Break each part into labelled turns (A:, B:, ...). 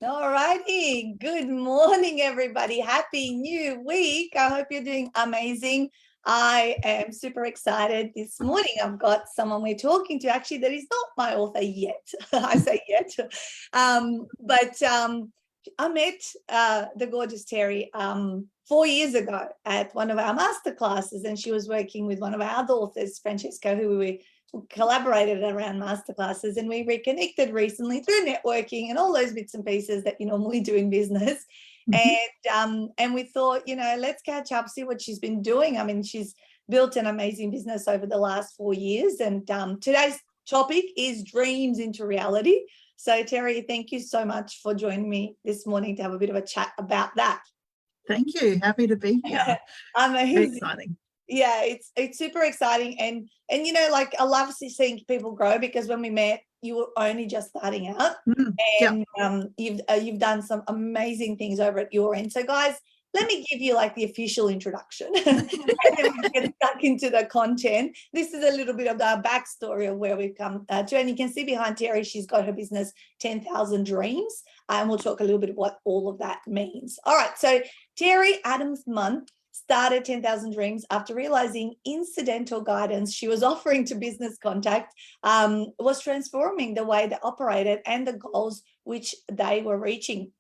A: All righty. Good morning, everybody. Happy new week. I hope you're doing amazing. I am super excited. This morning, I've got someone we're talking to actually that is not my author yet. I say yet. But I met the gorgeous Terri 4 years ago at one of our masterclasses, and she was working with one of our other authors, Francesco, who we collaborated around masterclasses, and we reconnected recently through networking and all those bits and pieces that you normally do in business. And we thought, let's catch up, see what she's been doing. I mean, she's built an amazing business over the last 4 years, and today's topic is dreams into reality. So Terri, thank you so much for joining me this morning to have a bit of a chat about that.
B: Thank you. Happy to be here.
A: Amazing.
B: Very exciting.
A: Yeah, it's super exciting, and like I love seeing people grow, because when we met, you were only just starting out, and you've done some amazing things over at your end. So guys, let me give you like the official introduction, and then we get stuck into the content. This is a little bit of the backstory of where we've come to, and you can see behind Terri, she's got her business 10,000 Dreams, and we'll talk a little bit of what all of that means. All right, so Terri Adams-Munn started 10,000 Dreams after realizing incidental guidance she was offering to business contact was transforming the way they operated and the goals which they were reaching.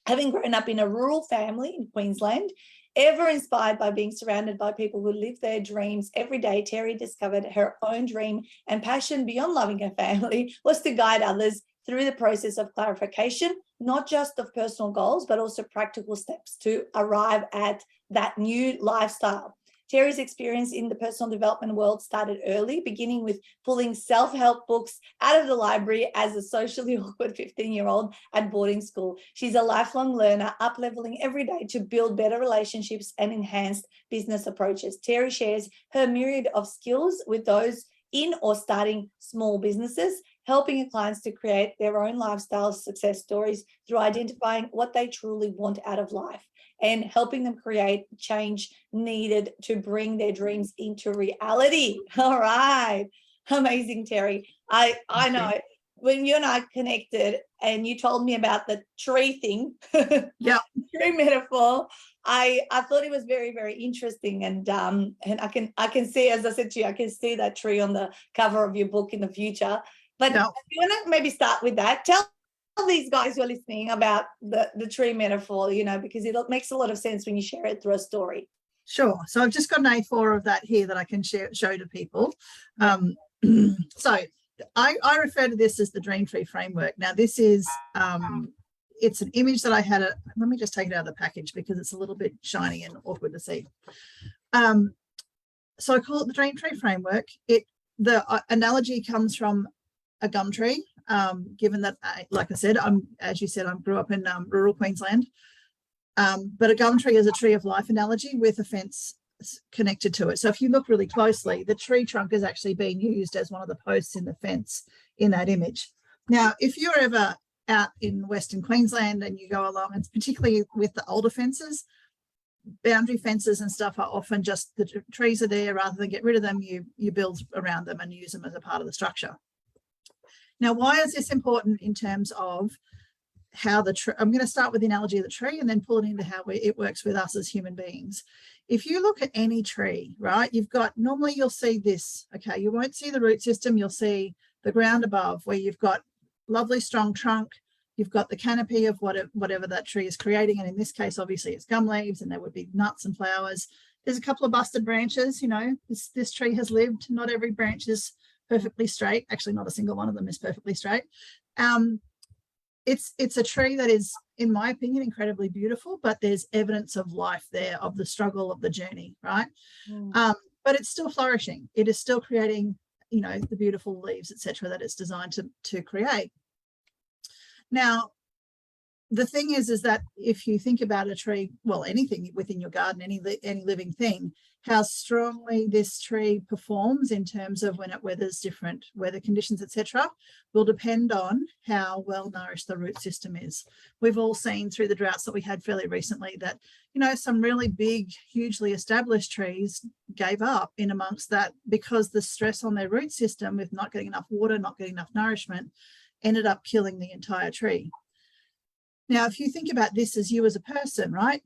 A: Having grown up in a rural family in Queensland, ever inspired by being surrounded by people who live their dreams every day, Terri discovered her own dream and passion beyond loving her family was to guide others through the process of clarification, not just of personal goals, but also practical steps to arrive at that new lifestyle. Terri's experience in the personal development world started early, beginning with pulling self-help books out of the library as a socially awkward 15-year-old at boarding school. She's a lifelong learner, up-leveling every day to build better relationships and enhanced business approaches. Terri shares her myriad of skills with those in or starting small businesses, helping her clients to create their own lifestyle success stories through identifying what they truly want out of life and helping them create change needed to bring their dreams into reality. All right. Amazing, Terri. I know when you and I connected and you told me about the tree thing, tree metaphor, I thought it was very, very interesting. And I can see, as I said to you, I can see that tree on the cover of your book in the future. But if you want to maybe start with that, tell these guys who are listening about the tree metaphor, because it makes a lot of sense when you share it through a story.
B: Sure. So I've just got an A4 of that here that I can show to people. So I refer to this as the Dream Tree Framework. Now, this is, it's an image that I had. Let me just take it out of the package because it's a little bit shiny and awkward to see. So I call it the Dream Tree Framework. The analogy comes from a gum tree, given that, like I said, as you said, I grew up in rural Queensland. But a gum tree is a tree of life analogy with a fence connected to it. So if you look really closely, the tree trunk is actually being used as one of the posts in the fence in that image. Now, if you're ever out in Western Queensland and you go along, and particularly with the older fences, boundary fences and stuff are often just the trees are there. Rather than get rid of them, you build around them and use them as a part of the structure. Now, why is this important in terms of how I'm going to start with the analogy of the tree and then pull it into how it works with us as human beings. If you look at any tree, right, normally you'll see this, okay, you won't see the root system, you'll see the ground above where you've got lovely strong trunk, you've got the canopy of whatever that tree is creating, and in this case, obviously it's gum leaves and there would be nuts and flowers. There's a couple of busted branches, this tree has lived, not every branch is perfectly straight. Actually, not a single one of them is perfectly straight. It's a tree that is, in my opinion, incredibly beautiful, but there's evidence of life there, of the struggle of the journey, right? But it's still flourishing. It is still creating, the beautiful leaves, etc., that it's designed to create. Now, the thing is that if you think about a tree, well, anything within your garden, any living thing, how strongly this tree performs in terms of when it weathers different weather conditions, etc., will depend on how well nourished the root system is. We've all seen through the droughts that we had fairly recently that, some really big, hugely established trees gave up in amongst that because the stress on their root system with not getting enough water, not getting enough nourishment, ended up killing the entire tree. Now, if you think about this as you as a person, right?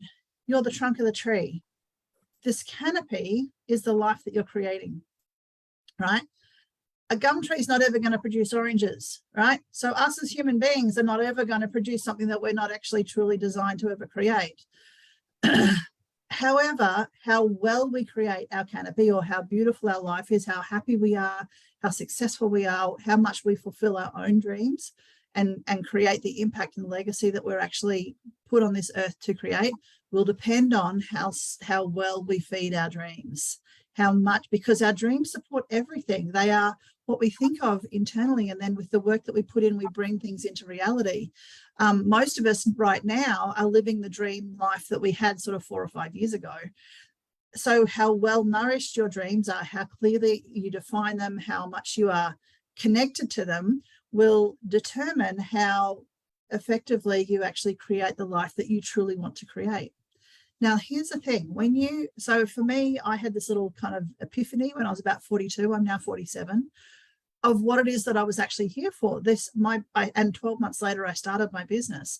B: You're the trunk of the tree. This canopy is the life that you're creating, right? A gum tree is not ever going to produce oranges, right? So us as human beings are not ever going to produce something that we're not actually truly designed to ever create. However, how well we create our canopy, or how beautiful our life is, how happy we are, how successful we are, how much we fulfill our own dreams and create the impact and legacy that we're actually put on this earth to create, will depend on how well we feed our dreams. How much, because our dreams support everything. They are what we think of internally, and then with the work that we put in, we bring things into reality. Most of us right now are living the dream life that we had sort of 4 or 5 years ago. So how well nourished your dreams are, how clearly you define them, how much you are connected to them, will determine how effectively you actually create the life that you truly want to create. Now, here's the thing. So for me, I had this little kind of epiphany when I was about 42. I'm now 47, of what it is that I was actually here for. And 12 months later, I started my business.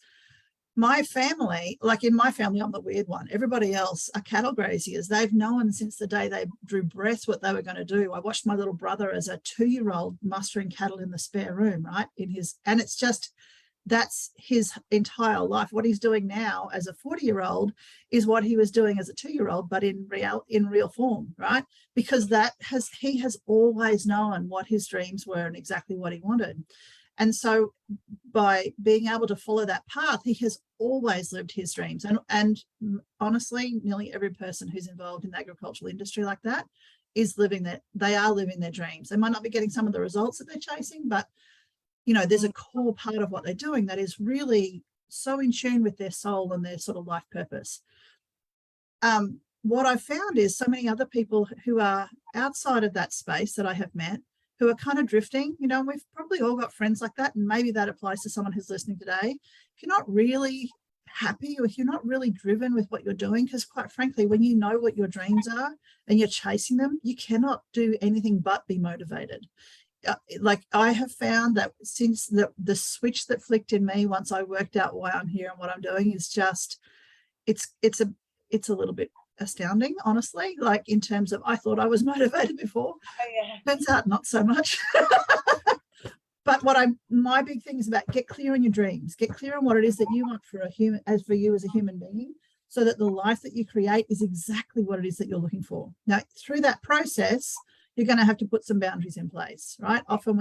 B: My family, like in my family, I'm the weird one. Everybody else are cattle graziers. They've known since the day they drew breath what they were going to do. I watched my little brother as a 2-year-old mustering cattle in the spare room, right? And it's just, that's his entire life. What he's doing now as a 40-year-old is what he was doing as a 2-year-old, but in real form, right? Because he has always known what his dreams were and exactly what he wanted. And so by being able to follow that path, he has always lived his dreams. And honestly, nearly every person who's involved in the agricultural industry like that they are living their dreams. They might not be getting some of the results that they're chasing, but there's a core part of what they're doing that is really so in tune with their soul and their sort of life purpose. What I've found is so many other people who are outside of that space that I have met, who are kind of drifting, and we've probably all got friends like that, and maybe that applies to someone who's listening today. If you're not really happy, or if you're not really driven with what you're doing, because quite frankly, when you know what your dreams are and you're chasing them, you cannot do anything but be motivated. Like I have found that since the switch that flicked in me once I worked out why I'm here and what I'm doing is just, it's a little bit astounding, honestly, like in terms of, I thought I was motivated before. Turns out not so much. But my big thing is about get clear on your dreams, get clear on what it is that you want for you as a human being, so that the life that you create is exactly what it is that you're looking for. Now, through that process, you're going to have to put some boundaries in place, right? Often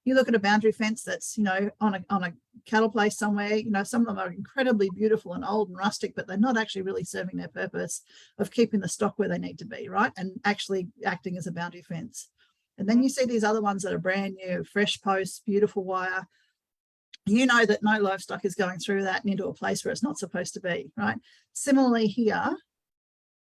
B: you look at a boundary fence that's, on a cattle place somewhere, some of them are incredibly beautiful and old and rustic, but they're not actually really serving their purpose of keeping the stock where they need to be, right? And actually acting as a boundary fence. And then you see these other ones that are brand new, fresh posts, beautiful wire. That no livestock is going through that and into a place where it's not supposed to be, right? Similarly here,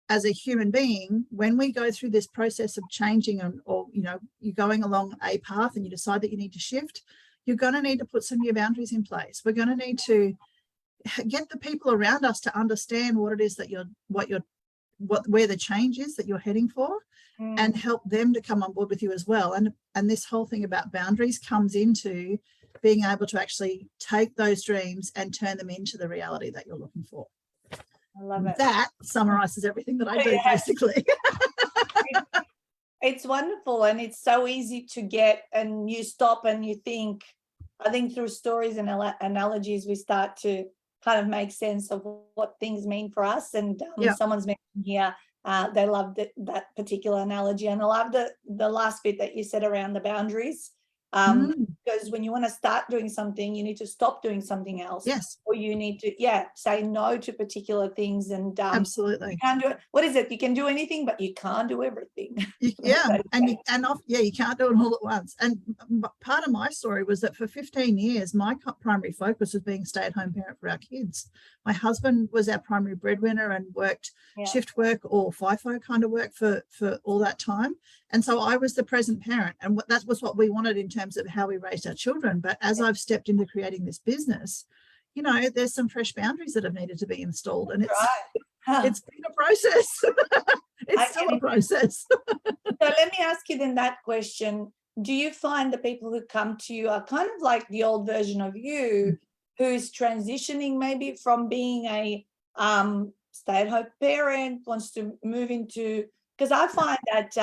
B: as a human being, when we go through this process of changing or you're going along a path and you decide that you need to shift, you're going to need to put some new boundaries in place. We're going to need to get the people around us to understand what it is that where the change is that you're heading for, and help them to come on board with you as well. And this whole thing about boundaries comes into being able to actually take those dreams and turn them into the reality that you're looking for.
A: I love it.
B: That summarizes everything that I do, basically.
A: It's wonderful, and it's so easy to get, and you stop and you think. I think through stories and analogies, we start to kind of make sense of what things mean for us. And someone's mentioned here, they loved that particular analogy, and I love the last bit that you said around the boundaries. Because when you want to start doing something, you need to stop doing something else.
B: Yes.
A: Or you need to, say no to particular things. And
B: absolutely.
A: You can't do it. What is it? You can do anything, but you can't do everything.
B: You can't do it all at once. And part of my story was that for 15 years, my primary focus was being a stay-at-home parent for our kids. My husband was our primary breadwinner and worked shift work or FIFO kind of work for all that time. And so I was the present parent, and that was what we wanted in terms of how we raised our children. But as I've stepped into creating this business, there's some fresh boundaries that have needed to be installed, and it's been a process. It's still a process.
A: So let me ask you then that question. Do you find the people who come to you are kind of like the old version of you, who's transitioning maybe from being a stay-at-home parent, wants to move into, because I find that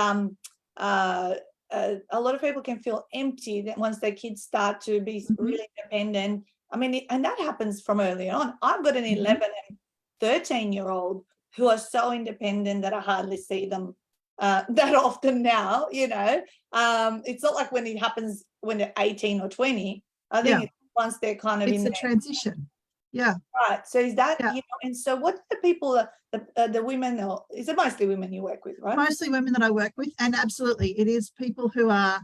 A: a lot of people can feel empty that once their kids start to be really independent. I mean, and that happens from early on. I've got an 11 and 13-year-old who are so independent that I hardly see them that often now, you know. It's not like when it happens when they're 18 or 20. I think it's once they're kind of
B: it's
A: in
B: a
A: the
B: transition. Yeah.
A: Right. So is that, you know, and so what are the people, the women, or is it mostly women you work with, right?
B: Mostly women that I work with. And absolutely, it is people who are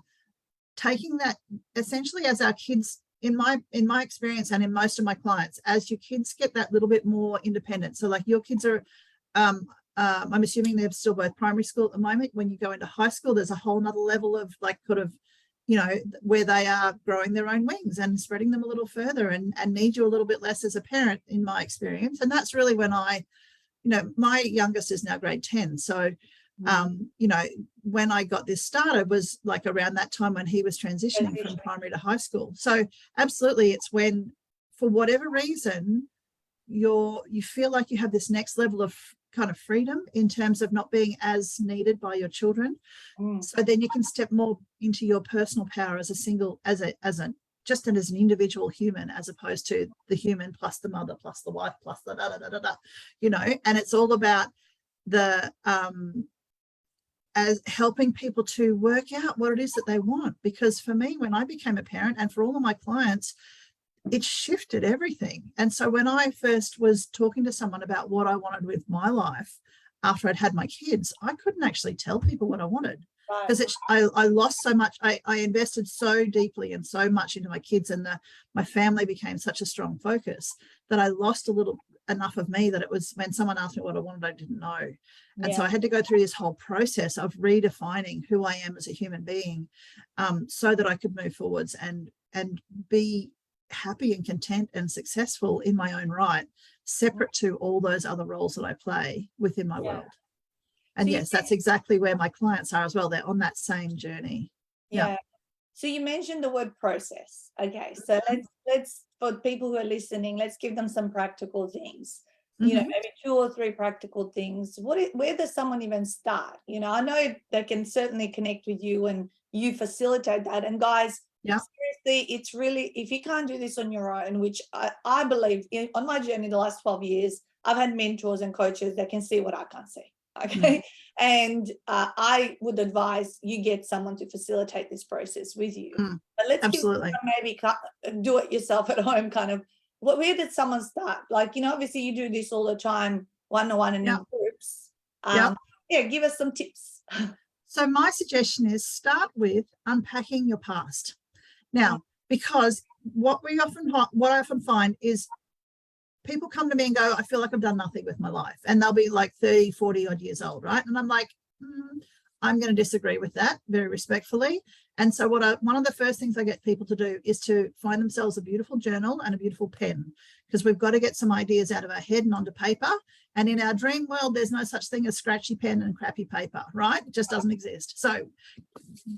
B: taking that essentially as our kids, in my experience and in most of my clients, as your kids get that little bit more independent. So like your kids are, I'm assuming they're still both primary school at the moment. When you go into high school, there's a whole nother level of like sort of, you know, where they are growing their own wings and spreading them a little further and need you a little bit less as a parent, in my experience. And that's really when you know, my youngest is now grade 10. So, you know, when I got this started was like around that time when he was transitioning from primary to high school. So absolutely, it's when, for whatever reason, you feel like you have this next level of kind of freedom in terms of not being as needed by your children. So then you can step more into your personal power as just as an individual human, as opposed to the human plus the mother plus the wife plus the you know. And it's all about the as helping people to work out what it is that they want. Because for me, when I became a parent, and for all of my clients, it shifted everything. And so when I first was talking to someone about what I wanted with my life after I'd had my kids, I couldn't actually tell people what I wanted, because I lost so much. I invested so deeply and so much into my kids, and my family became such a strong focus that I lost enough of me, that it was when someone asked me what I wanted, I didn't know. And so I had to go through this whole process of redefining who I am as a human being, so that I could move forwards and be happy and content and successful in my own right, separate to all those other roles that I play within my world. And so yes, that's exactly where my clients are as well. They're on that same journey.
A: Yeah. So you mentioned the word process. Okay. So let's for people who are listening, let's give them some practical things. You know, maybe 2 or 3 practical things. Where does someone even start? You know, I know they can certainly connect with you and you facilitate that. And guys, seriously, it's really, if you can't do this on your own, which I believe on my journey the last 12 years, I've had mentors and coaches that can see what I can't see. Okay. And I would advise you get someone to facilitate this process with you. But let's maybe do it yourself at home kind of. Where did someone start? Like, you know, obviously you do this all the time, one-on-one and in groups. Give us some tips.
B: So my suggestion is start with unpacking your past. Now, because what I often find is people come to me and go, I feel like I've done nothing with my life. And they'll be like 30, 40 odd years old, right? And I'm like, I'm going to disagree with that very respectfully. And so one of the first things I get people to do is to find themselves a beautiful journal and a beautiful pen, because we've got to get some ideas out of our head and onto paper. And in our dream world, there's no such thing as scratchy pen and crappy paper, right? It just doesn't exist. So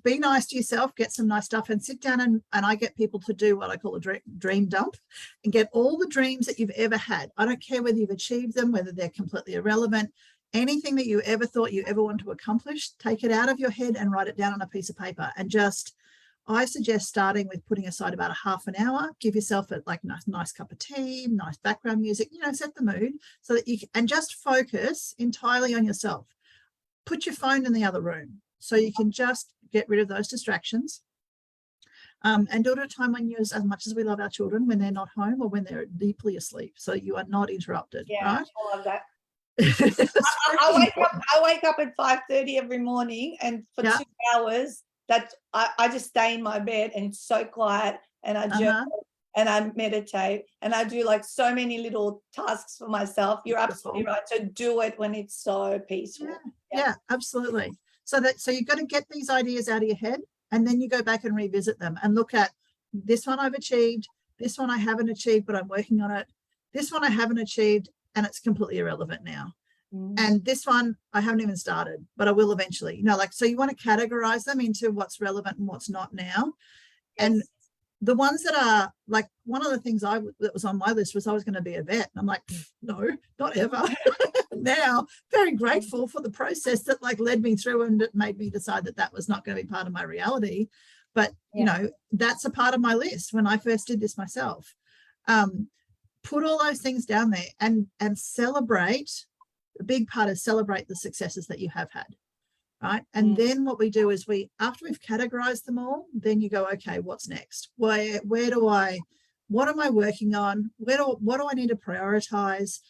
B: be nice to yourself, get some nice stuff, and sit down and I get people to do what I call a dream dump and get all the dreams that you've ever had. I don't care whether you've achieved them, whether they're completely irrelevant. Anything that you ever thought you ever want to accomplish, take it out of your head and write it down on a piece of paper. And I suggest starting with putting aside about a half an hour. Give yourself a nice cup of tea, nice background music, you know, set the mood so that you can, and just focus entirely on yourself. Put your phone in the other room so you can just get rid of those distractions. And do it at a time when as much as we love our children, when they're not home or when they're deeply asleep, so you are not interrupted. Right?
A: I love that. I wake up at 5:30 every morning, and for 2 hours that I just stay in my bed, and it's so quiet, and I journal and I meditate, and I do like so many little tasks for myself. You're absolutely right. So do it when it's so peaceful.
B: Yeah, absolutely. So you've got to get these ideas out of your head, and then you go back and revisit them and look at this one I've achieved, this one I haven't achieved, but I'm working on it. This one I haven't achieved, and it's completely irrelevant now. And this one I haven't even started, but I will eventually, you know, like, so you want to categorize them into what's relevant and what's not now. And the ones that are like, one of the things that was on my list was I was going to be a vet. And I'm like, no, not ever. Now, very grateful for the process that like led me through, and it made me decide that that was not going to be part of my reality. But, you know, that's a part of my list when I first did this myself. Put all those things down there and celebrate. A big part is celebrate the successes that you have had. Right. And then what we do is after we've categorized them all, then you go, okay, what's next? What am I working on? What do I need to prioritize?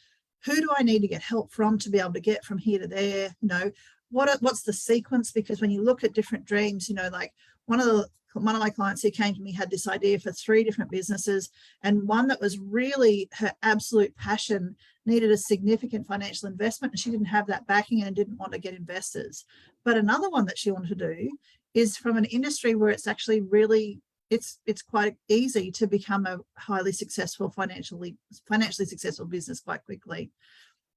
B: Who do I need to get help from to be able to get from here to there? You know, what's the sequence? Because when you look at different dreams, you know, like one of my clients who came to me had this idea for 3 different businesses, and one that was really her absolute passion needed a significant financial investment, and she didn't have that backing and didn't want to get investors. But another one that she wanted to do is from an industry where it's actually really, it's quite easy to become a highly successful, financially successful business quite quickly.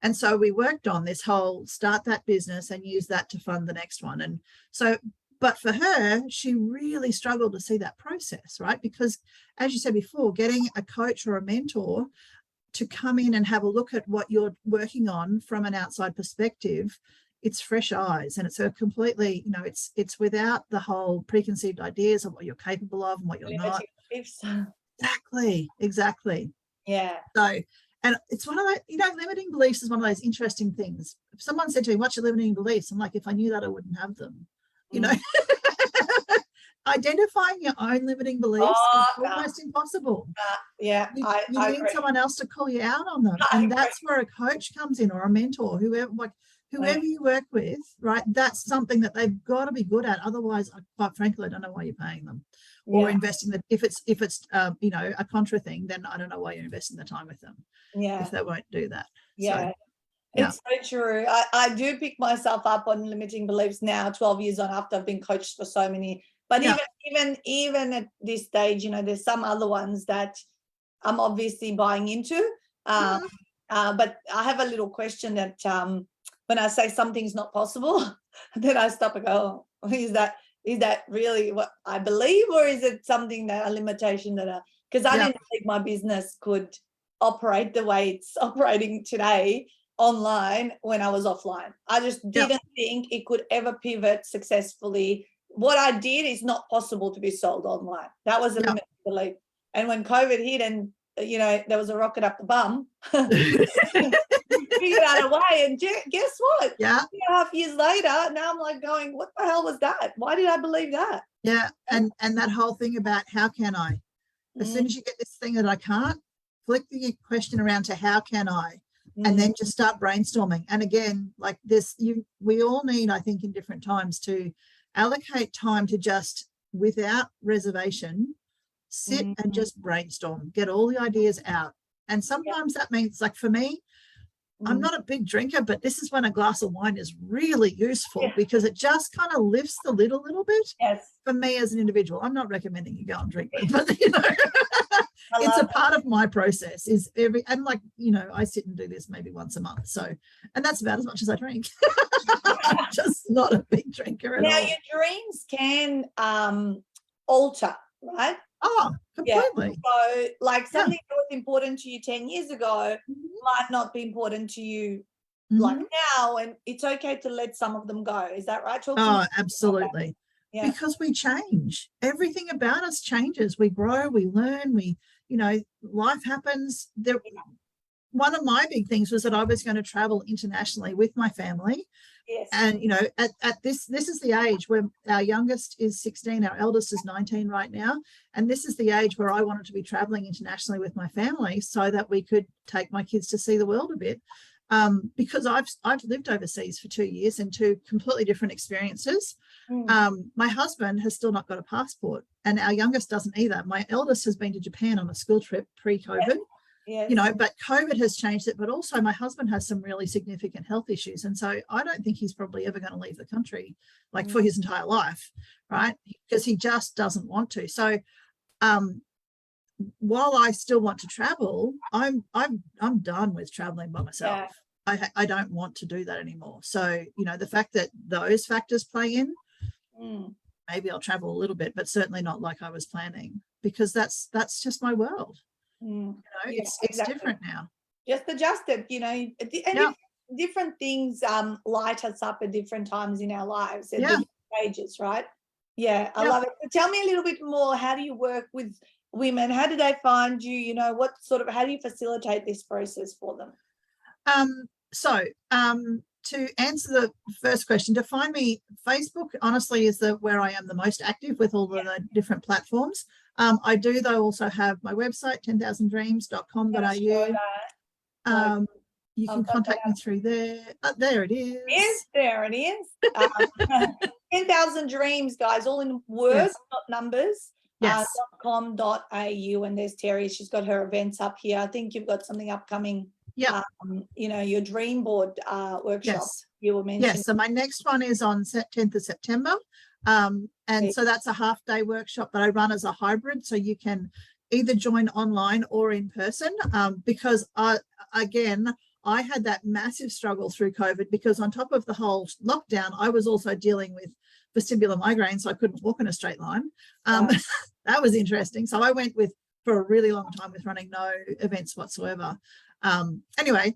B: And so we worked on this whole start that business and use that to fund the next one. And so, but for her, she really struggled to see that process, right? Because as you said before, getting a coach or a mentor to come in and have a look at what you're working on from an outside perspective, it's fresh eyes, and it's a completely, you know, it's without the whole preconceived ideas of what you're capable of and what you're not. Exactly.
A: Yeah.
B: So, and it's one of those, you know, limiting beliefs is one of those interesting things. If someone said to me, what's your limiting beliefs? I'm like, if I knew that, I wouldn't have them, you know. Identifying your own limiting beliefs is almost impossible.
A: You
B: need someone else to call you out on them, and that's where a coach comes in, or a mentor, whoever you work with, right? That's something that they've got to be good at. Otherwise, quite frankly, I don't know why you're paying them or investing that. If it's you know, a contra thing, then I don't know why you're investing the time with them. If they won't do that.
A: It's so true. I do pick myself up on limiting beliefs now, 12 years on, after I've been coached for so many. But even at this stage, you know, there's some other ones that I'm obviously buying into. But I have a little question that when I say something's not possible, then I stop and go, oh, is that really what I believe, or is it something that a limitation that because I didn't think my business could operate the way it's operating today online when I was offline. I just didn't think it could ever pivot successfully. What I did is not possible to be sold online. That was a limited belief. And when COVID hit and, you know, there was a rocket up the bum, figured out a way. And guess what? 2.5 years later, now I'm like going, what the hell was that? Why did I believe that?
B: Yeah. And that whole thing about how can I? As soon as you get this thing that I can't, flick the question around to how can I? And then just start brainstorming. And again, like this, we all need, I think, in different times to allocate time to just, without reservation, sit and just brainstorm, get all the ideas out. And sometimes that means, like for me, I'm not a big drinker, but this is when a glass of wine is really useful because it just kind of lifts the lid a little bit. For me as an individual, I'm not recommending you go and drink, but you know, it's a part of my process and like, you know, I sit and do this maybe once a month. So, and that's about as much as I drink. I'm just not a big drinker at all.
A: Now your dreams can alter, right?
B: Oh, completely.
A: So like something that was important to you 10 years ago might not be important to you like now, and it's okay to let some of them go. Is that right?
B: Absolutely. Because we change. Everything about us changes. We grow, we learn, you know, life happens. One of my big things was that I was going to travel internationally with my family. And, you know, at this is the age where our youngest is 16, our eldest is 19 right now. And this is the age where I wanted to be traveling internationally with my family so that we could take my kids to see the world a bit. Because I've lived overseas for 2 years in 2 completely different experiences. My husband has still not got a passport, and our youngest doesn't either. My eldest has been to Japan on a school trip pre-COVID. You know, but COVID has changed it. But also my husband has some really significant health issues. And so I don't think he's probably ever going to leave the country like for his entire life, right? Because he just doesn't want to. So while I still want to travel, I'm done with traveling by myself. I don't want to do that anymore. So, you know, the fact that those factors play in, maybe I'll travel a little bit, but certainly not like I was planning. because that's just my world.
A: Mm.
B: You know, it's different now.
A: Just adjust it, you know, and different things light us up at different times in our lives at different stages, right? Yeah, I love it. So tell me a little bit more. How do you work with women? How do they find you? You know, what sort of, how do you facilitate this process for them?
B: To answer the first question, to find me, Facebook honestly is where I am the most active with all the different platforms. I do though also have my website 10,000dreams.com.au. You can contact me through there. There it is.
A: There it is. 10,000 dreams, guys, all in words, not numbers. .com.au, and there's Terri. She's got her events up here. I think you've got something upcoming. Yeah. You know, your dream board workshop you were mentioning.
B: Yes. So my next one is on 10th of September. So that's a half-day workshop that I run as a hybrid. So you can either join online or in person, because again, I had that massive struggle through COVID, because on top of the whole lockdown, I was also dealing with vestibular migraine, so I couldn't walk in a straight line. That was interesting. So I went for a really long time with running no events whatsoever. Anyway,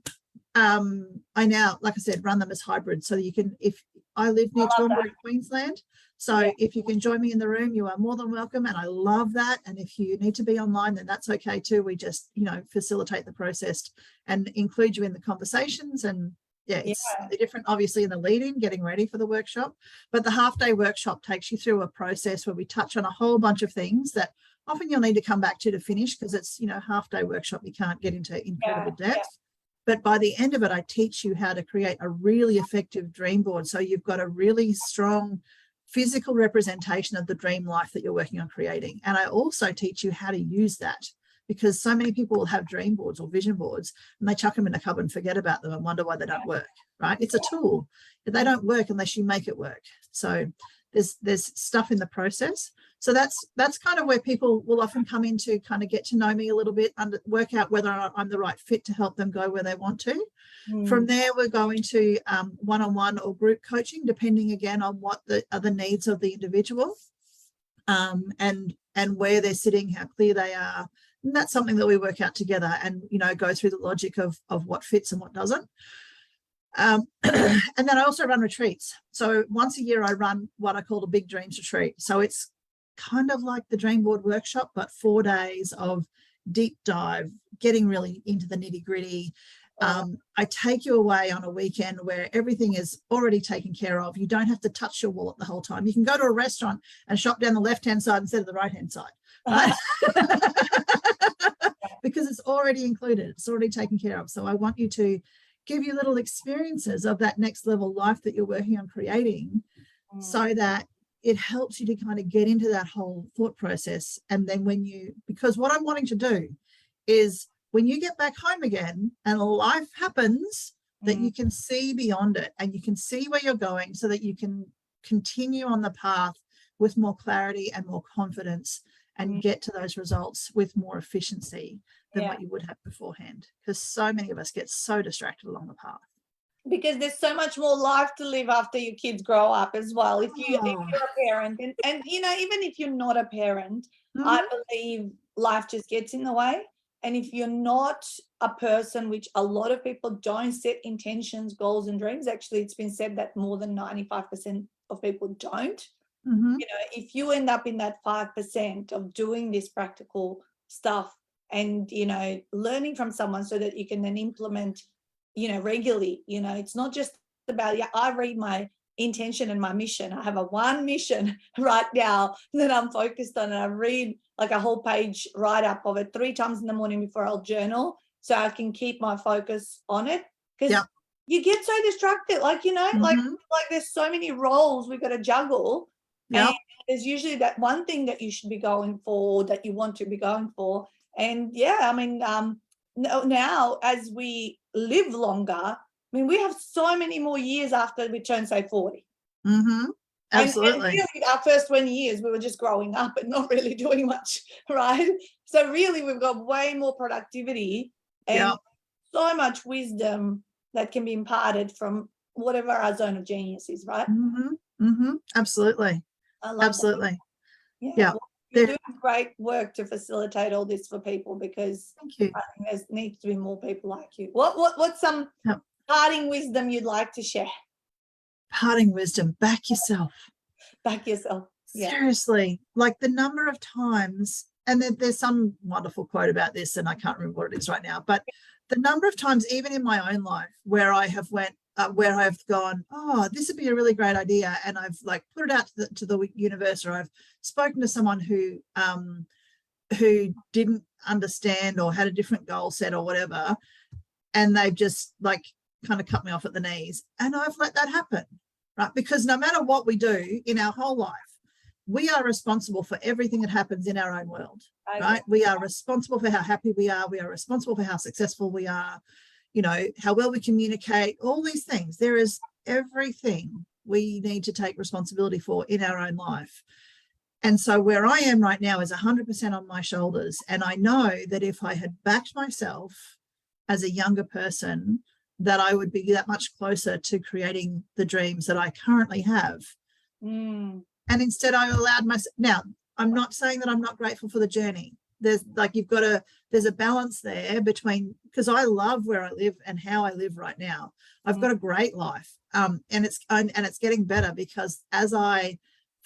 B: I now, like I said, run them as hybrid, so you can, if I live near Toowoomba, Queensland, so if you can join me in the room, you are more than welcome, and I love that. And if you need to be online, then that's okay too. We just, you know, facilitate the process and include you in the conversations. And it's different, obviously, in the lead-in, getting ready for the workshop. But the half-day workshop takes you through a process where we touch on a whole bunch of things that often you'll need to come back to finish, because it's, you know, half-day workshop, you can't get into incredible depth. But by the end of it, I teach you how to create a really effective dream board. So you've got a really strong physical representation of the dream life that you're working on creating. And I also teach you how to use that, because so many people will have dream boards or vision boards and they chuck them in a cupboard and forget about them and wonder why they don't work, right? It's a tool. They don't work unless you make it work. So there's stuff in the process. So that's kind of where people will often come in to kind of get to know me a little bit and work out whether or not I'm the right fit to help them go where they want to. From there, we're going to one-on-one or group coaching, depending again on what are the needs of the individual, and where they're sitting, how clear they are. And that's something that we work out together and, you know, go through the logic of what fits and what doesn't. And then I also run retreats. So once a year I run what I call a Big Dreams retreat. So it's kind of like the Dream Board workshop, but 4 days of deep dive, getting really into the nitty gritty. I take you away on a weekend where everything is already taken care of. You don't have to touch your wallet the whole time. You can go to a restaurant and shop down the left-hand side instead of the right-hand side, right? Because it's already included. It's already taken care of. So I want you to give you little experiences of that next level life that you're working on creating, so that it helps you to kind of get into that whole thought process. And then because what I'm wanting to do is when you get back home again and life happens, that you can see beyond it and you can see where you're going, so that you can continue on the path with more clarity and more confidence and get to those results with more efficiency than what you would have beforehand. Because so many of us get so distracted along the path.
A: Because there's so much more life to live after your kids grow up as well. If you're a parent, and you know, even if you're not a parent, I believe life just gets in the way. And if you're not a person, which a lot of people don't set intentions, goals, and dreams, actually, it's been said that more than 95% of people don't. You know, if you end up in that 5% of doing this practical stuff and, you know, learning from someone so that you can then implement, you know, regularly, you know, it's not just about, I read my intention and my mission. I have one mission right now that I'm focused on, and I read like a whole page write-up of it 3 times in the morning before I'll journal, so I can keep my focus on it. Because you get so distracted, like, you know, like there's so many roles we've got to juggle. And there's usually that one thing that you should be going for, that you want to be going for. And I mean, now as we live longer, I mean, we have so many more years after we turn, say, 40.
B: Absolutely.
A: And really, our first 20 years, we were just growing up and not really doing much, right? So really, we've got way more productivity and so much wisdom that can be imparted from whatever our zone of genius is, right?
B: Absolutely.
A: I love
B: Absolutely.
A: that. you're doing great work to facilitate all this for people, because
B: thank you.
A: I think there needs to be more people like you. What's some parting wisdom you'd like to share?
B: Parting wisdom, back yourself.
A: Back yourself. Yeah.
B: Seriously, like the number of times, and there's some wonderful quote about this, and I can't remember what it is right now, but the number of times, even in my own life, where I have gone, oh, this would be a really great idea, and I've like put it out to the universe, or I've spoken to someone who didn't understand or had a different goal set or whatever, and they've just like kind of cut me off at the knees, and I've let that happen, right? Because no matter what we do in our whole life, we are responsible for everything that happens in our own world, right? We are responsible for how happy we are. We are responsible for how successful we are, you know, how well we communicate, all these things. There is everything we need to take responsibility for in our own life. And so where I am right now is 100% on my shoulders. And I know that if I had backed myself as a younger person, that I would be that much closer to creating the dreams that I currently have. And instead I allowed myself. Now, I'm not saying that I'm not grateful for the journey. There's like, there's a balance there between, because I love where I live and how I live right now. I've got a great life. And it's getting better, because as I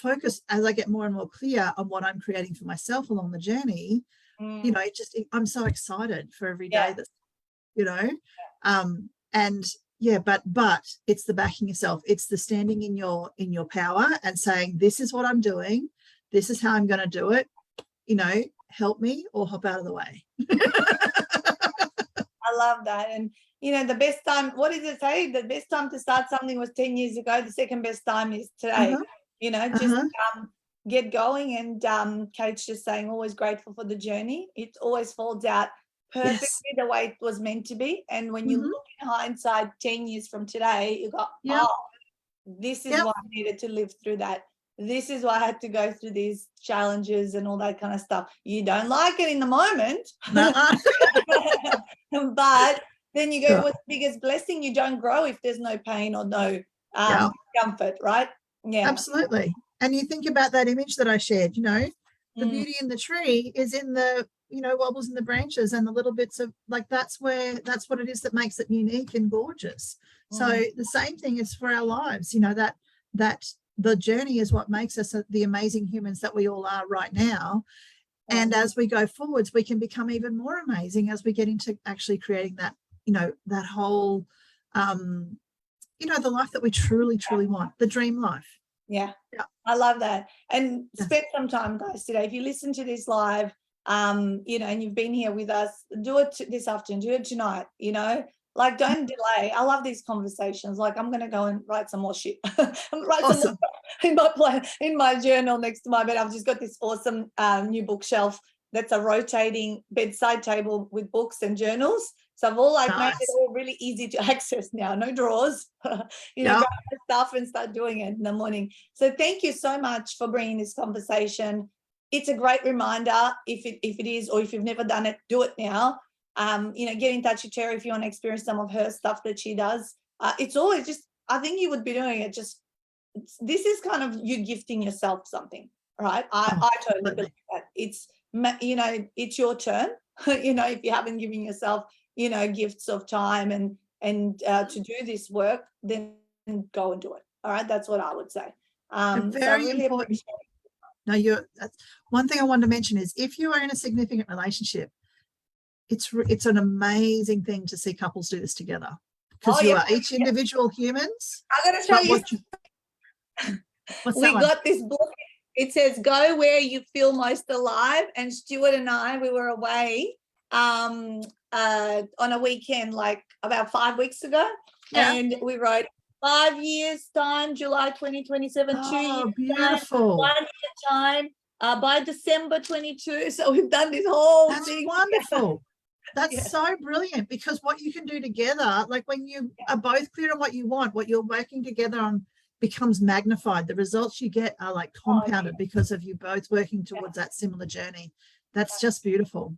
B: get more and more clear on what I'm creating for myself along the journey, you know, I'm so excited for every day that's, you know, and yeah, but it's the backing yourself. It's the standing in your power and saying, this is what I'm doing. This is how I'm going to do it. You know, help me or hop out of the way.
A: I love that. And, you know, the best time, what does it say? The best time to start something was 10 years ago. The second best time is today. You know, just get going. And Kate's just saying, always grateful for the journey. It always folds out perfectly the way it was meant to be. And when you look in hindsight 10 years from today, you go, oh, this is why I needed to live through that. This is why I had to go through these challenges and all that kind of stuff. You don't like it in the moment, but then you go, what's the biggest blessing? You don't grow if there's no pain or no comfort, right? Yeah,
B: absolutely. And you think about that image that I shared, you know, the beauty in the tree is in the, you know, wobbles in the branches and the little bits of, like, that's what it is that makes it unique and gorgeous. So the same thing is for our lives, you know, that the journey is what makes us the amazing humans that we all are right now. And as we go forwards, we can become even more amazing as we get into actually creating that, you know, that whole, you know, the life that we truly, truly want, the dream life.
A: Yeah. I love that. And spend some time, guys, today. If you listen to this live, you know, and you've been here with us, do it this afternoon, do it tonight, you know, like, don't delay. I love these conversations. Like, I'm going to go and write some more shit. Write some more in my journal next to my bed. I've just got this awesome new bookshelf that's a rotating bedside table with books and journals. So I've all made it all really easy to access now. No drawers, you know, grab the stuff and start doing it in the morning. So thank you so much for bringing this conversation. It's a great reminder. If it is, or if you've never done it, do it now. You know, get in touch with Terri if you want to experience some of her stuff that she does. It's always just, I think you would be doing it. This is kind of you gifting yourself something, right? I totally believe that. It's, you know, it's your turn. You know, if you haven't given yourself, you know, gifts of time and to do this work, then go and do it. All right, that's what I would say.
B: Very
A: so I really
B: important. No, that's one thing I wanted to mention is, if you are in a significant relationship, it's an amazing thing to see couples do this together, because you are each individual humans.
A: I'm going to show you. We got this book. It says, Go Where You Feel Most Alive. And Stuart and I, we were away on a weekend, like about 5 weeks ago. And we wrote 5 years time, July 2027, 2 years
B: beautiful.
A: time, 1 year time, by December 22. So we've done this whole thing.
B: Wonderful. That's so brilliant, because what you can do together, like when you are both clear on what you want, what you're working together on becomes magnified. The results you get are like compounded because of you both working towards that similar journey. That's just beautiful.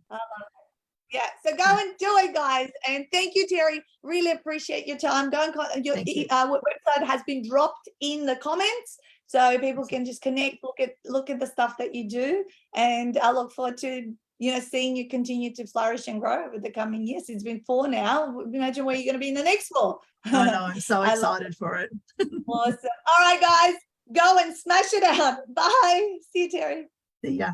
A: Yeah, so go and do it, guys. And thank you, Terri. Really appreciate your time. Go and your website has been dropped in the comments. so people can just connect, look at the stuff that you do. And I look forward to, you know, seeing you continue to flourish and grow over the coming years. It's been 4 now. Imagine where you're going to be in the next 4.
B: I know, I'm so excited for it.
A: Awesome. All right, guys, go and smash it out. Bye. See you, Terri.
B: See ya.